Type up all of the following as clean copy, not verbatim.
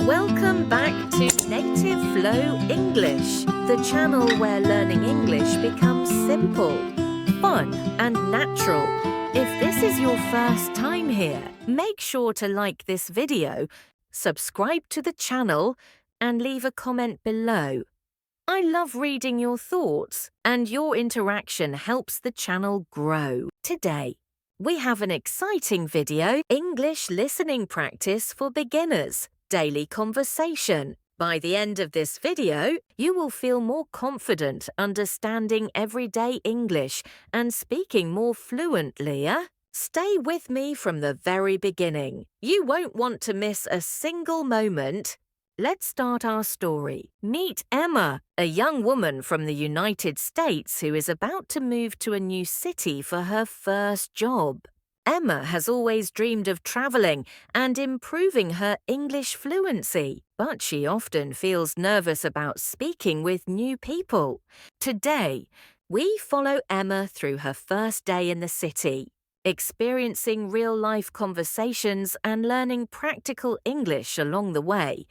Welcome back to Native Flow English, the channel where learning English becomes simple, fun and natural. If this is your first time here, make sure to like this video, subscribe to the channel and leave a comment below. I love reading your thoughts and your interaction helps the channel grow. Today, we have an exciting video, English listening practice for beginners. Daily conversation. By the end of this video, you will feel more confident understanding everyday English and speaking more fluently. Stay with me from the very beginning. You won't want to miss a single moment. Let's start our story. Meet Emma, a young woman from the United States who is about to move to a new city for her first job. Emma has always dreamed of traveling and improving her English fluency, but she often feels nervous about speaking with new people. Today, we follow Emma through her first day in the city, experiencing real-life conversations and learning practical English along the way.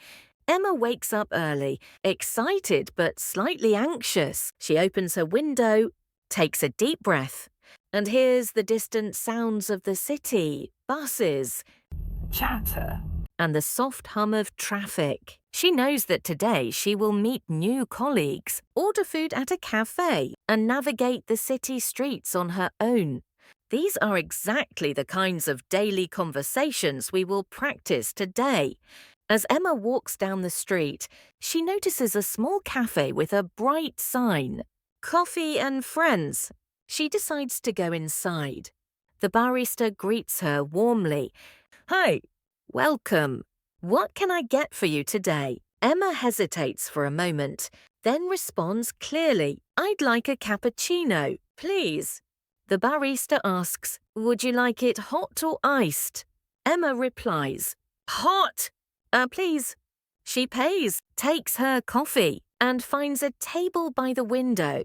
Emma wakes up early, excited but slightly anxious. She opens her window, takes a deep breath, and hears the distant sounds of the city, buses, chatter, and the soft hum of traffic. She knows that today she will meet new colleagues, order food at a cafe, and navigate the city streets on her own. These are exactly the kinds of daily conversations we will practice today. As Emma walks down the street, she notices a small cafe with a bright sign, "Coffee and Friends." She decides to go inside. The barista greets her warmly. "Hi, welcome. What can I get for you today?" Emma hesitates for a moment, then responds clearly, "I'd like a cappuccino, please." The barista asks, "Would you like it hot or iced?" Emma replies, "Hot, please." She pays, takes her coffee, and finds a table by the window.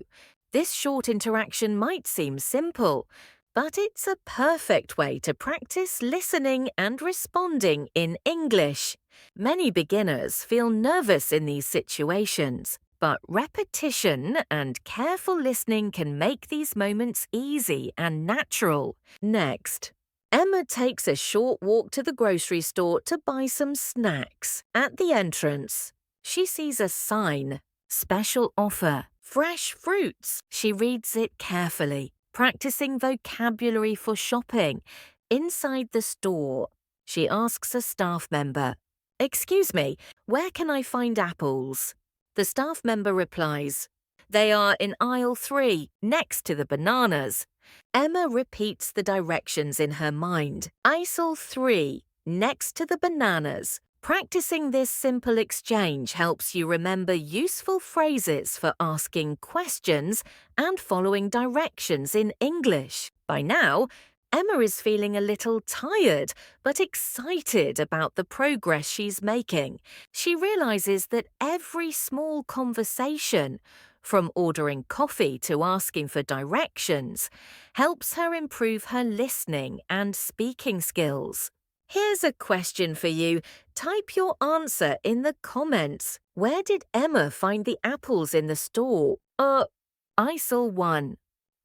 This short interaction might seem simple, but it's a perfect way to practice listening and responding in English. Many beginners feel nervous in these situations, but repetition and careful listening can make these moments easy and natural. Next, Emma takes a short walk to the grocery store to buy some snacks. At the entrance, she sees a sign, "Special offer, fresh fruits." She reads it carefully, practicing vocabulary for shopping. Inside the store, she asks a staff member, "Excuse me, where can I find apples?" The staff member replies, "They are in aisle 3, next to the bananas." Emma repeats the directions in her mind. Aisle 3, next to the bananas. Practicing this simple exchange helps you remember useful phrases for asking questions and following directions in English. By now, Emma is feeling a little tired but excited about the progress she's making. She realizes that every small conversation, from ordering coffee to asking for directions, helps her improve her listening and speaking skills. Here's a question for you. Type your answer in the comments. Where did Emma find the apples in the store? Aisle 1.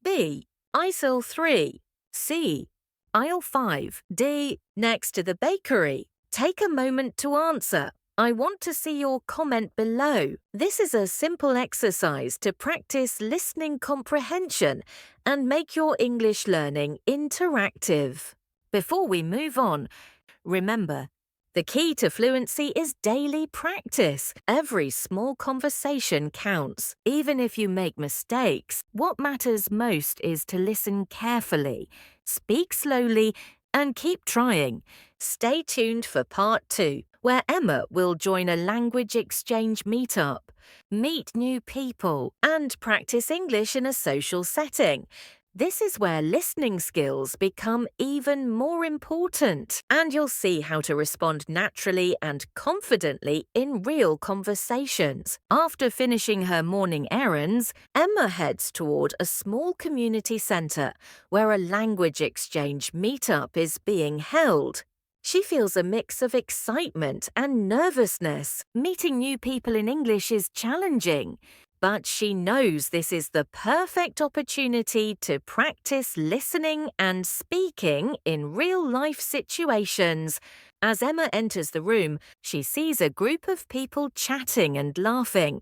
B. Aisle 3. C. Aisle 5. D. Next to the bakery. Take a moment to answer. I want to see your comment below. This is a simple exercise to practice listening comprehension and make your English learning interactive. Before we move on, remember, the key to fluency is daily practice. Every small conversation counts. Even if you make mistakes, what matters most is to listen carefully, speak slowly, and keep trying. Stay tuned for part 2, where Emma will join a language exchange meetup, meet new people, and practice English in a social setting. This is where listening skills become even more important, and you'll see how to respond naturally and confidently in real conversations. After finishing her morning errands, Emma heads toward a small community centre where a language exchange meetup is being held. She feels a mix of excitement and nervousness. Meeting new people in English is challenging, but she knows this is the perfect opportunity to practice listening and speaking in real-life situations. As Emma enters the room, she sees a group of people chatting and laughing.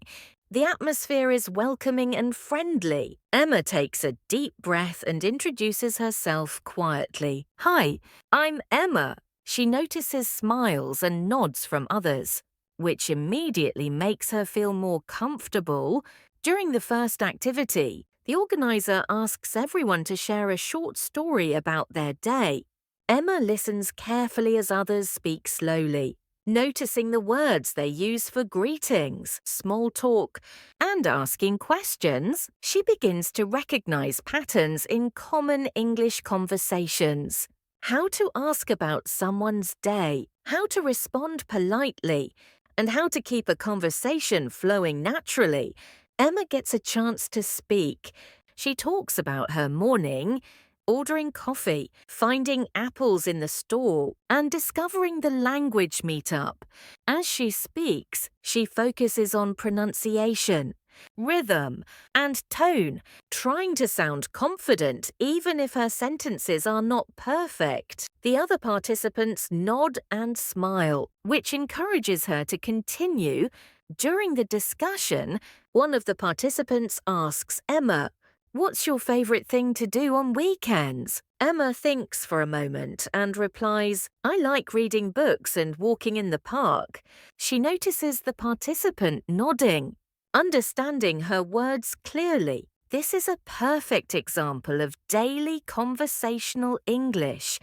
The atmosphere is welcoming and friendly. Emma takes a deep breath and introduces herself quietly. "Hi, I'm Emma." She notices smiles and nods from others, which immediately makes her feel more comfortable. During the first activity, the organizer asks everyone to share a short story about their day. Emma listens carefully as others speak slowly, noticing the words they use for greetings, small talk, and asking questions. She begins to recognize patterns in common English conversations. How to ask about someone's day, how to respond politely, and how to keep a conversation flowing naturally. Emma gets a chance to speak. She talks about her morning, ordering coffee, finding apples in the store, and discovering the language meetup. As she speaks, she focuses on pronunciation, rhythm, and tone, trying to sound confident even if her sentences are not perfect. The other participants nod and smile, which encourages her to continue. During the discussion, one of the participants asks Emma, "What's your favorite thing to do on weekends?" Emma thinks for a moment and replies, "I like reading books and walking in the park." She notices the participant nodding, understanding her words clearly. This is a perfect example of daily conversational English,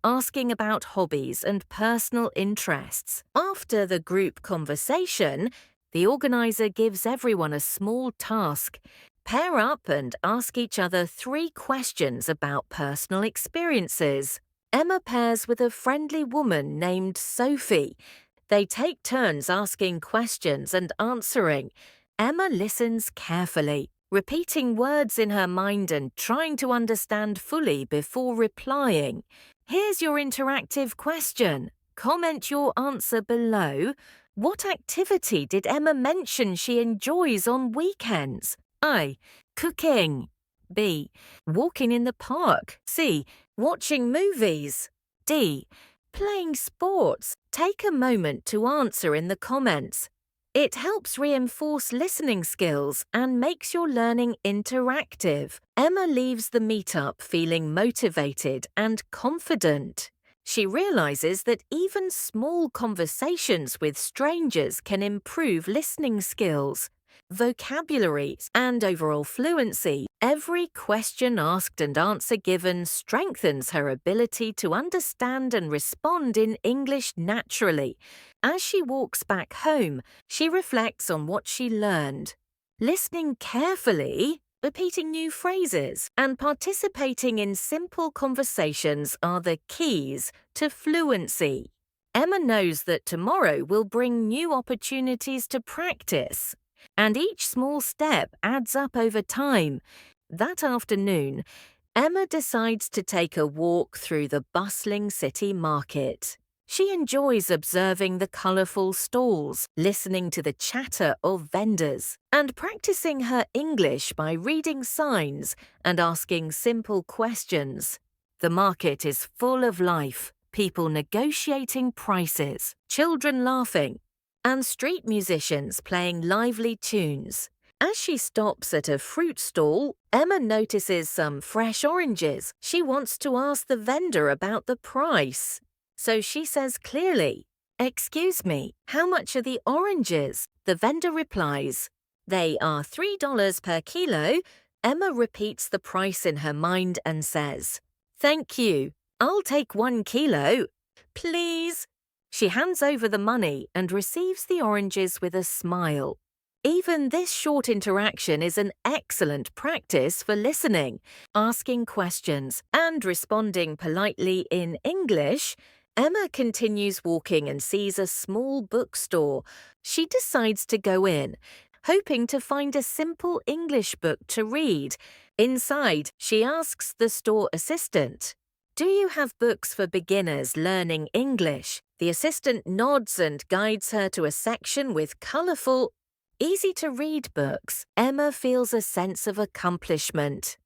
asking about hobbies and personal interests. After the group conversation, the organizer gives everyone a small task. Pair up and ask each other 3 questions about personal experiences. Emma pairs with a friendly woman named Sophie. They take turns asking questions and answering. Emma listens carefully, repeating words in her mind and trying to understand fully before replying. Here's your interactive question. Comment your answer below. What activity did Emma mention she enjoys on weekends? A. Cooking. B. Walking in the park. C. Watching movies. D. Playing sports. Take a moment to answer in the comments. It helps reinforce listening skills and makes your learning interactive. Emma leaves the meetup feeling motivated and confident. She realizes that even small conversations with strangers can improve listening skills, vocabulary, and overall fluency. Every question asked and answer given strengthens her ability to understand and respond in English naturally. As she walks back home, she reflects on what she learned. Listening carefully, repeating new phrases, and participating in simple conversations are the keys to fluency. Emma knows that tomorrow will bring new opportunities to practice, and each small step adds up over time. That afternoon, Emma decides to take a walk through the bustling city market. She enjoys observing the colourful stalls, listening to the chatter of vendors, and practicing her English by reading signs and asking simple questions. The market is full of life, people negotiating prices, children laughing, and street musicians playing lively tunes. As she stops at a fruit stall, Emma notices some fresh oranges. She wants to ask the vendor about the price. So she says clearly, "Excuse me, how much are the oranges?" The vendor replies, "They are $3 per kilo." Emma repeats the price in her mind and says, "Thank you. I'll take 1 kilo. Please." She hands over the money and receives the oranges with a smile. Even this short interaction is an excellent practice for listening, asking questions, and responding politely in English. Emma continues walking and sees a small bookstore. She decides to go in, hoping to find a simple English book to read. Inside, she asks the store assistant, Do you have books for beginners learning English? The assistant nods and guides her to a section with colourful, easy-to-read books. Emma feels a sense of accomplishment.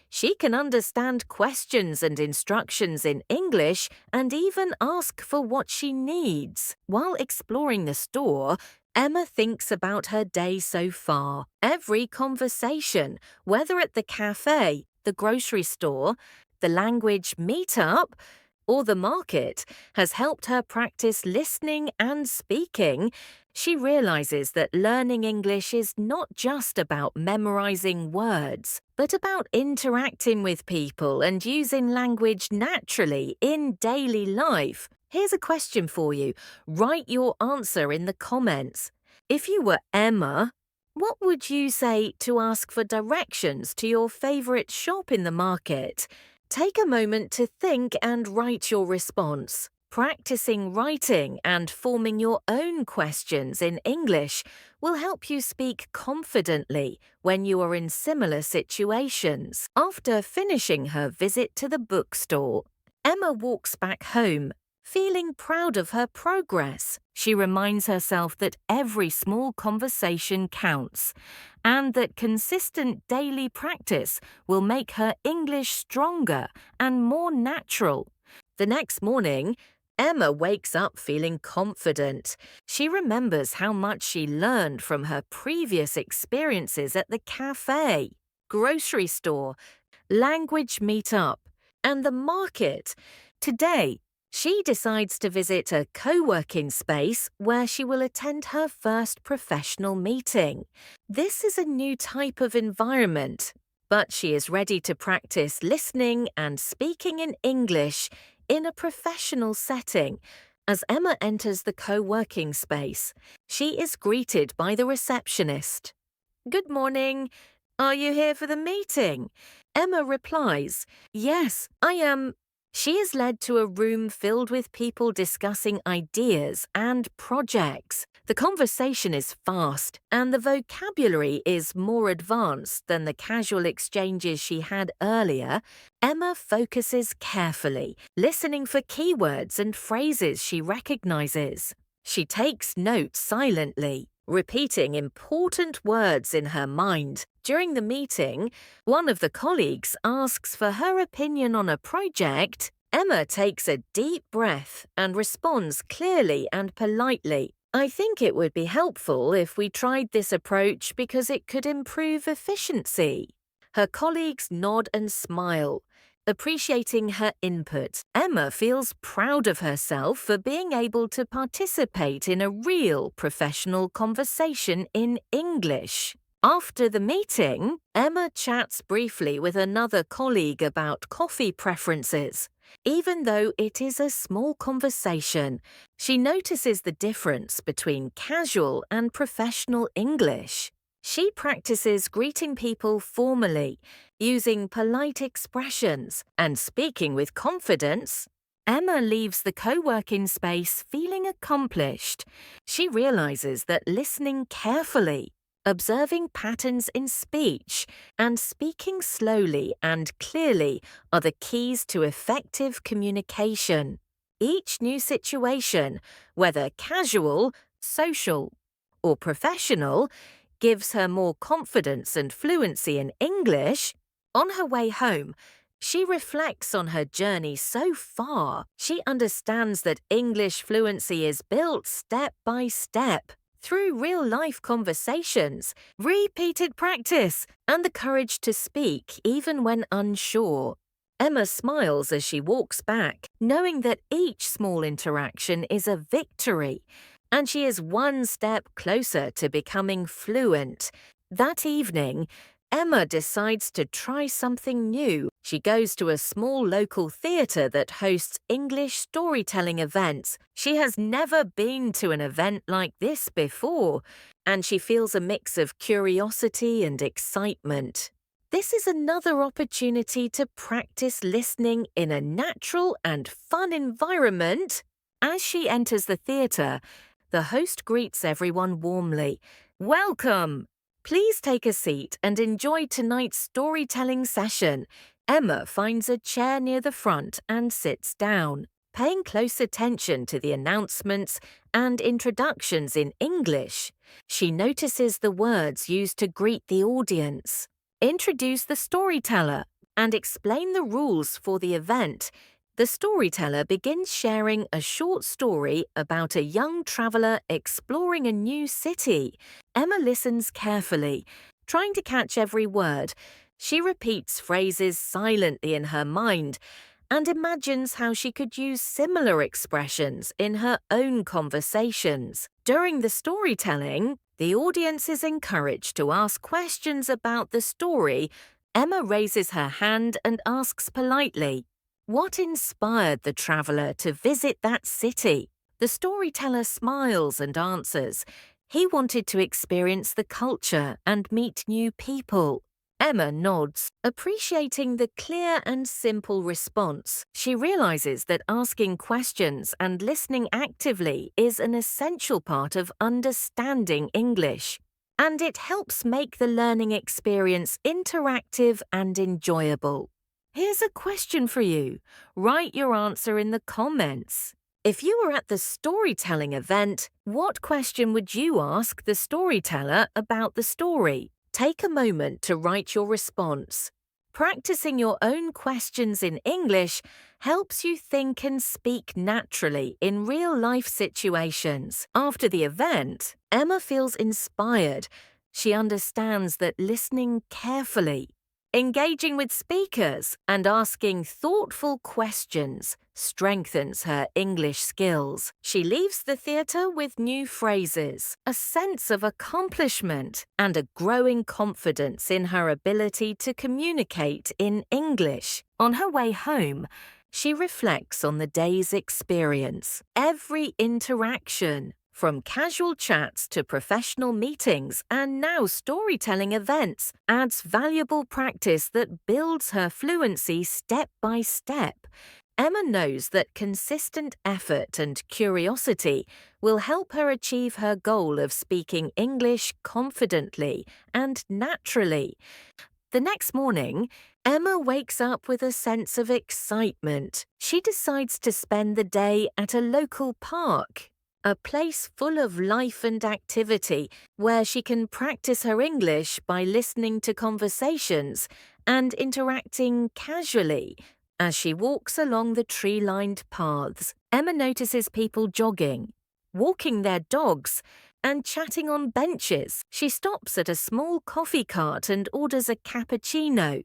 She can understand questions and instructions in English and even ask for what she needs. While exploring the store, Emma thinks about her day so far. Every conversation, whether at the cafe, the grocery store, the language meetup, or the market, has helped her practice listening and speaking. She realizes that learning English is not just about memorizing words, but about interacting with people and using language naturally in daily life. Here's a question for you. Write your answer in the comments. If you were Emma, what would you say to ask for directions to your favorite shop in the market? Take a moment to think and write your response. Practicing writing and forming your own questions in English will help you speak confidently when you are in similar situations. After finishing her visit to the bookstore, Emma walks back home, feeling proud of her progress. She reminds herself that every small conversation counts, and that consistent daily practice will make her English stronger and more natural. The next morning, Emma wakes up feeling confident. She remembers how much she learned from her previous experiences at the cafe, grocery store, language meetup, and the market. Today, she decides to visit a co-working space where she will attend her first professional meeting. This is a new type of environment, but she is ready to practice listening and speaking in English in a professional setting. As Emma enters the co-working space, she is greeted by the receptionist. "Good morning. Are you here for the meeting?" Emma replies, "Yes, I am." She is led to a room filled with people discussing ideas and projects. The conversation is fast, and the vocabulary is more advanced than the casual exchanges she had earlier. Emma focuses carefully, listening for keywords and phrases she recognizes. She takes notes silently, repeating important words in her mind. During the meeting, one of the colleagues asks for her opinion on a project. Emma takes a deep breath and responds clearly and politely. "I think it would be helpful if we tried this approach because it could improve efficiency." Her colleagues nod and smile, appreciating her input. Emma feels proud of herself for being able to participate in a real professional conversation in English. After the meeting, Emma chats briefly with another colleague about coffee preferences. Even though it is a small conversation, she notices the difference between casual and professional English. She practices greeting people formally, using polite expressions, and speaking with confidence. Emma leaves the co-working space feeling accomplished. She realizes that listening carefully, observing patterns in speech, and speaking slowly and clearly are the keys to effective communication. Each new situation, whether casual, social, or professional, gives her more confidence and fluency in English. On her way home, she reflects on her journey so far. She understands that English fluency is built step by step through real-life conversations, repeated practice, and the courage to speak even when unsure. Emma smiles as she walks back, knowing that each small interaction is a victory, and she is one step closer to becoming fluent. That evening, Emma decides to try something new. She goes to a small local theatre that hosts English storytelling events. She has never been to an event like this before, and she feels a mix of curiosity and excitement. This is another opportunity to practice listening in a natural and fun environment. As she enters the theatre, the host greets everyone warmly. "Welcome! Please take a seat and enjoy tonight's storytelling session. Emma finds a chair near the front and sits down, paying close attention to the announcements and introductions in English. She notices the words used to greet the audience. Introduce the storyteller and explain the rules for the event. The storyteller begins sharing a short story about a young traveller exploring a new city. Emma listens carefully, trying to catch every word. She repeats phrases silently in her mind and imagines how she could use similar expressions in her own conversations. During the storytelling, the audience is encouraged to ask questions about the story. Emma raises her hand and asks politely, "What inspired the traveller to visit that city?" The storyteller smiles and answers, "He wanted to experience the culture and meet new people." Emma nods, appreciating the clear and simple response. She realizes that asking questions and listening actively is an essential part of understanding English, and it helps make the learning experience interactive and enjoyable. Here's a question for you. Write your answer in the comments. If you were at the storytelling event, what question would you ask the storyteller about the story? Take a moment to write your response. Practicing your own questions in English helps you think and speak naturally in real-life situations. After the event, Emma feels inspired. She understands that listening carefully, engaging with speakers, and asking thoughtful questions strengthens her English skills. She leaves the theatre with new phrases, a sense of accomplishment, and a growing confidence in her ability to communicate in English. On her way home, she reflects on the day's experience. Every interaction, from casual chats to professional meetings and now storytelling events, adds valuable practice that builds her fluency step by step. Emma knows that consistent effort and curiosity will help her achieve her goal of speaking English confidently and naturally. The next morning, Emma wakes up with a sense of excitement. She decides to spend the day at a local park, a place full of life and activity where she can practice her English by listening to conversations and interacting casually. As she walks along the tree-lined paths, Emma notices people jogging, walking their dogs, and chatting on benches. She stops at a small coffee cart and orders a cappuccino.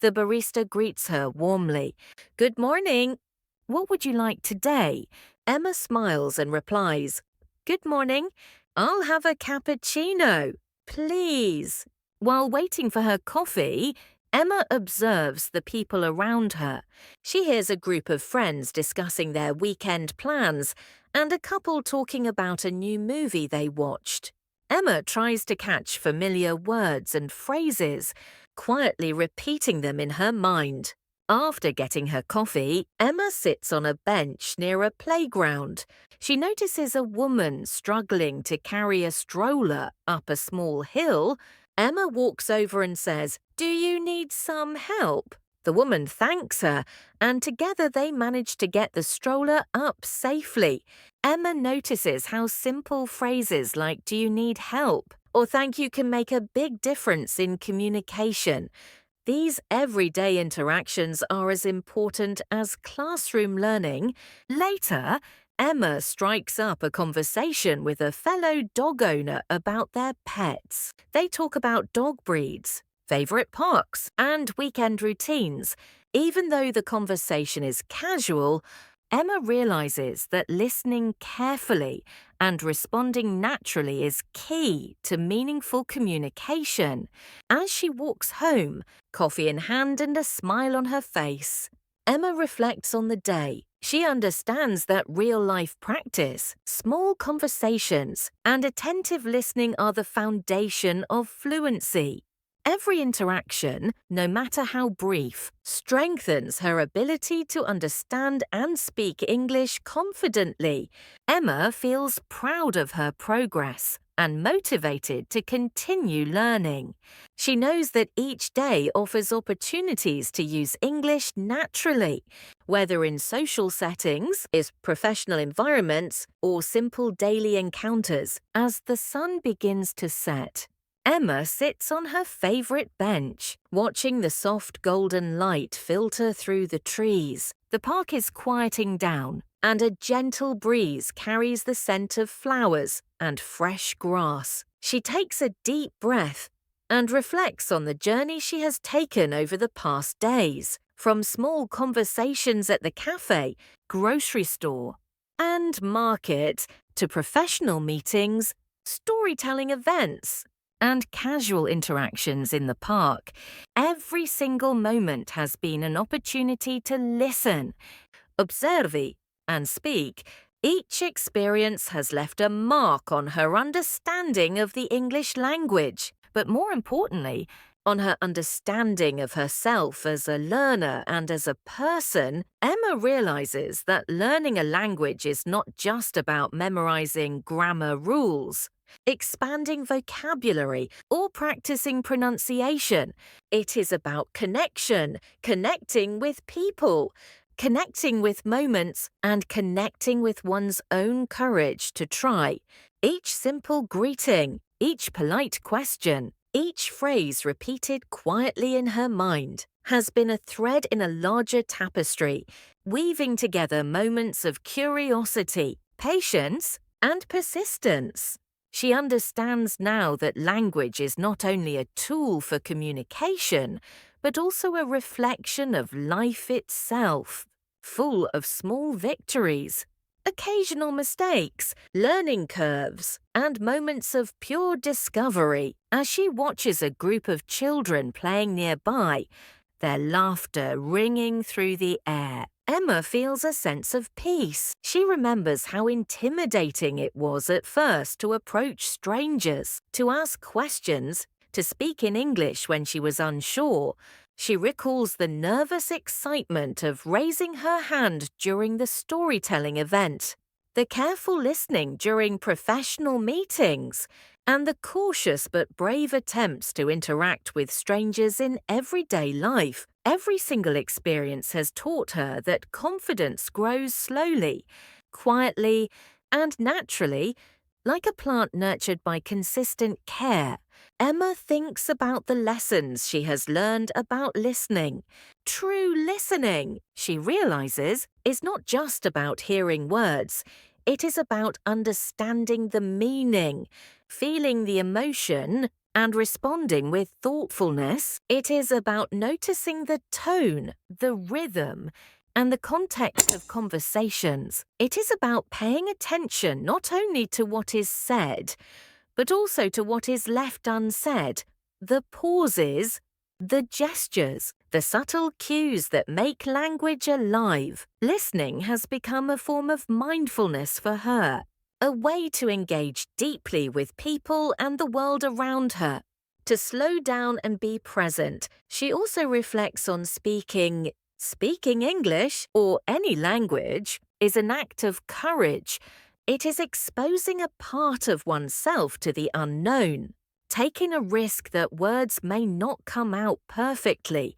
The barista greets her warmly. "Good morning. What would you like today?" Emma smiles and replies, "Good morning. I'll have a cappuccino, please." While waiting for her coffee, Emma observes the people around her. She hears a group of friends discussing their weekend plans and a couple talking about a new movie they watched. Emma tries to catch familiar words and phrases, quietly repeating them in her mind. After getting her coffee, Emma sits on a bench near a playground. She notices a woman struggling to carry a stroller up a small hill. Emma walks over and says, "Do you need some help?" The woman thanks her, and together they manage to get the stroller up safely. Emma notices how simple phrases like "Do you need help?" or "Thank you" can make a big difference in communication. These everyday interactions are as important as classroom learning. Later, Emma strikes up a conversation with a fellow dog owner about their pets. They talk about dog breeds, favorite parks, and weekend routines. Even though the conversation is casual, Emma realizes that listening carefully and responding naturally is key to meaningful communication. As she walks home, coffee in hand and a smile on her face, Emma reflects on the day. She understands that real-life practice, small conversations, and attentive listening are the foundation of fluency. Every interaction, no matter how brief, strengthens her ability to understand and speak English confidently. Emma feels proud of her progress, and motivated to continue learning. She knows that each day offers opportunities to use English naturally, whether in social settings, professional environments, or simple daily encounters. As the sun begins to set, Emma sits on her favorite bench, watching the soft golden light filter through the trees. The park is quieting down, and a gentle breeze carries the scent of flowers and fresh grass. She takes a deep breath and reflects on the journey she has taken over the past days, from small conversations at the cafe, grocery store, and market to professional meetings, storytelling events, and casual interactions in the park. Every single moment has been an opportunity to listen, observe, and speak. Each experience has left a mark on her understanding of the English language, but more importantly, on her understanding of herself as a learner and as a person. Emma realizes that learning a language is not just about memorizing grammar rules, expanding vocabulary, or practicing pronunciation. It is about connection, connecting with people, connecting with moments, and connecting with one's own courage to try. Each simple greeting, each polite question, each phrase repeated quietly in her mind has been a thread in a larger tapestry, weaving together moments of curiosity, patience, and persistence. She understands now that language is not only a tool for communication, but also a reflection of life itself, full of small victories, occasional mistakes, learning curves, and moments of pure discovery. As she watches a group of children playing nearby, their laughter ringing through the air, Emma feels a sense of peace. She remembers how intimidating it was at first to approach strangers, to ask questions, to speak in English when she was unsure. She recalls the nervous excitement of raising her hand during the storytelling event, the careful listening during professional meetings, and the cautious but brave attempts to interact with strangers in everyday life. Every single experience has taught her that confidence grows slowly, quietly, and naturally, like a plant nurtured by consistent care. Emma thinks about the lessons she has learned about listening. True listening, she realizes, is not just about hearing words. It is about understanding the meaning, feeling the emotion, and responding with thoughtfulness. It is about noticing the tone, the rhythm, and the context of conversations. It is about paying attention not only to what is said, but also to what is left unsaid, the pauses, the gestures, the subtle cues that make language alive. Listening has become a form of mindfulness for her, a way to engage deeply with people and the world around her, to slow down and be present. She also reflects on speaking. Speaking English, or any language, is an act of courage. It is exposing a part of oneself to the unknown, taking a risk that words may not come out perfectly,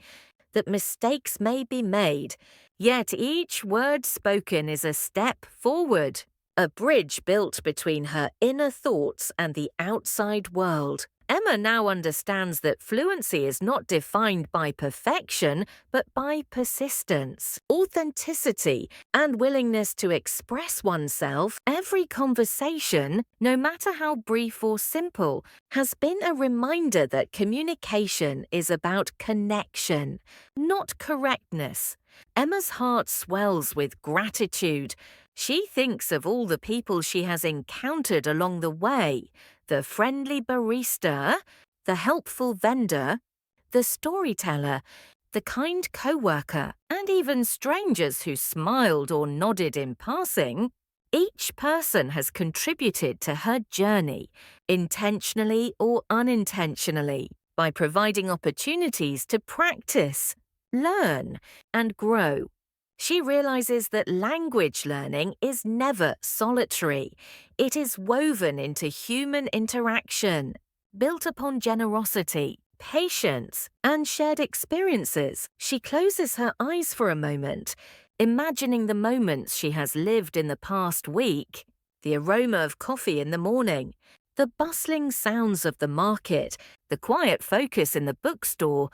that mistakes may be made, yet each word spoken is a step forward, a bridge built between her inner thoughts and the outside world. Emma now understands that fluency is not defined by perfection, but by persistence, authenticity, and willingness to express oneself. Every conversation, no matter how brief or simple, has been a reminder that communication is about connection, not correctness. Emma's heart swells with gratitude. She thinks of all the people she has encountered along the way, the friendly barista, the helpful vendor, the storyteller, the kind co-worker, and even strangers who smiled or nodded in passing. Each person has contributed to her journey, intentionally or unintentionally, by providing opportunities to practice, learn, and grow. She realizes that language learning is never solitary. It is woven into human interaction, built upon generosity, patience, and shared experiences. She closes her eyes for a moment, imagining the moments she has lived in the past week, the aroma of coffee in the morning, the bustling sounds of the market, the quiet focus in the bookstore,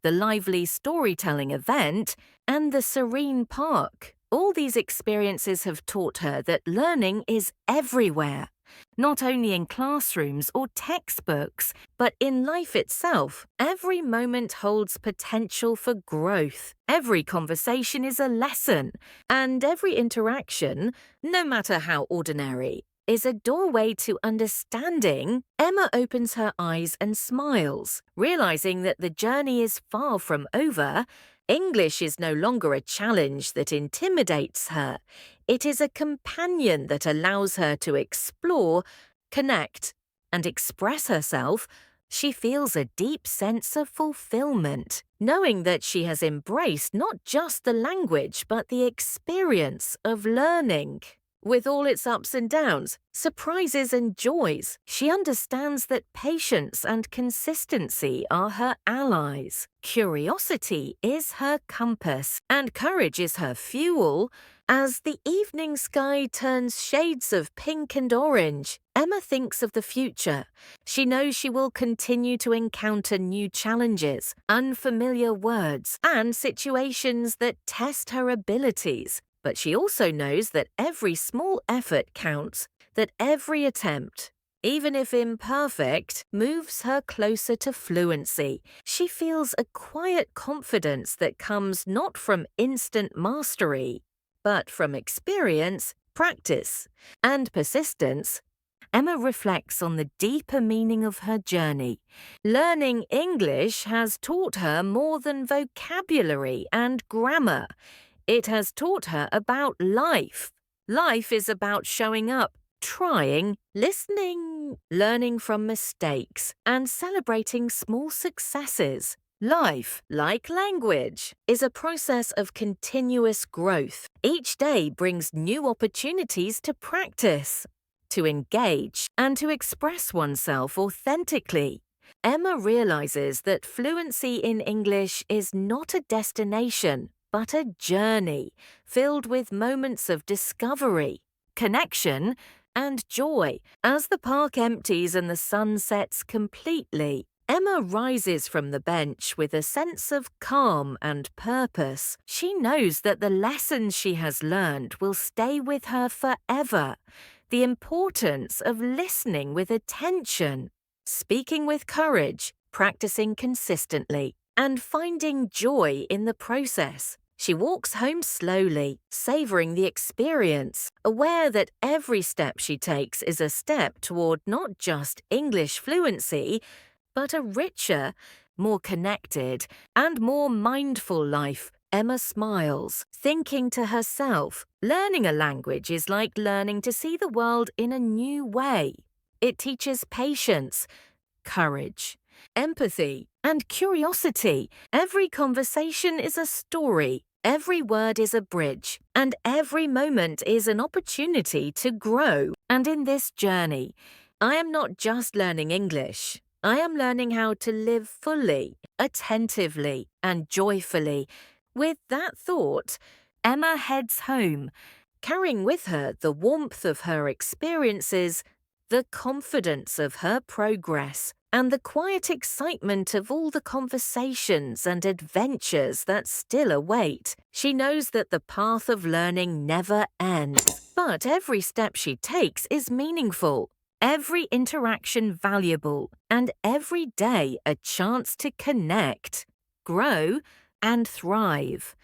the lively storytelling event, and the serene park. All these experiences have taught her that learning is everywhere, not only in classrooms or textbooks, but in life itself. Every moment holds potential for growth. Every conversation is a lesson, and every interaction, no matter how ordinary, is a doorway to understanding. Emma opens her eyes and smiles, realizing that the journey is far from over. English is no longer a challenge that intimidates her. It is a companion that allows her to explore, connect, and express herself. She feels a deep sense of fulfillment, knowing that she has embraced not just the language but the experience of learning. With all its ups and downs, surprises and joys, she understands that patience and consistency are her allies. Curiosity is her compass, and courage is her fuel. As the evening sky turns shades of pink and orange, Emma thinks of the future. She knows she will continue to encounter new challenges, unfamiliar words, and situations that test her abilities. But she also knows that every small effort counts, that every attempt, even if imperfect, moves her closer to fluency. She feels a quiet confidence that comes not from instant mastery, but from experience, practice, and persistence. Emma reflects on the deeper meaning of her journey. Learning English has taught her more than vocabulary and grammar. It has taught her about life. Life is about showing up, trying, listening, learning from mistakes, and celebrating small successes. Life, like language, is a process of continuous growth. Each day brings new opportunities to practice, to engage, and to express oneself authentically. Emma realizes that fluency in English is not a destination, but a journey filled with moments of discovery, connection, and joy. As the park empties and the sun sets completely, Emma rises from the bench with a sense of calm and purpose. She knows that the lessons she has learned will stay with her forever. The importance of listening with attention, speaking with courage, practicing consistently, and finding joy in the process. She walks home slowly, savoring the experience, aware that every step she takes is a step toward not just English fluency, but a richer, more connected, and more mindful life. Emma smiles, thinking to herself, learning a language is like learning to see the world in a new way. It teaches patience, courage, empathy, and curiosity. Every conversation is a story, every word is a bridge, and every moment is an opportunity to grow. And in this journey, I am not just learning English. I am learning how to live fully, attentively, and joyfully. With that thought, Emma heads home, carrying with her the warmth of her experiences, the confidence of her progress, and the quiet excitement of all the conversations and adventures that still await. She knows that the path of learning never ends, but every step she takes is meaningful, every interaction valuable, and every day a chance to connect, grow, and thrive.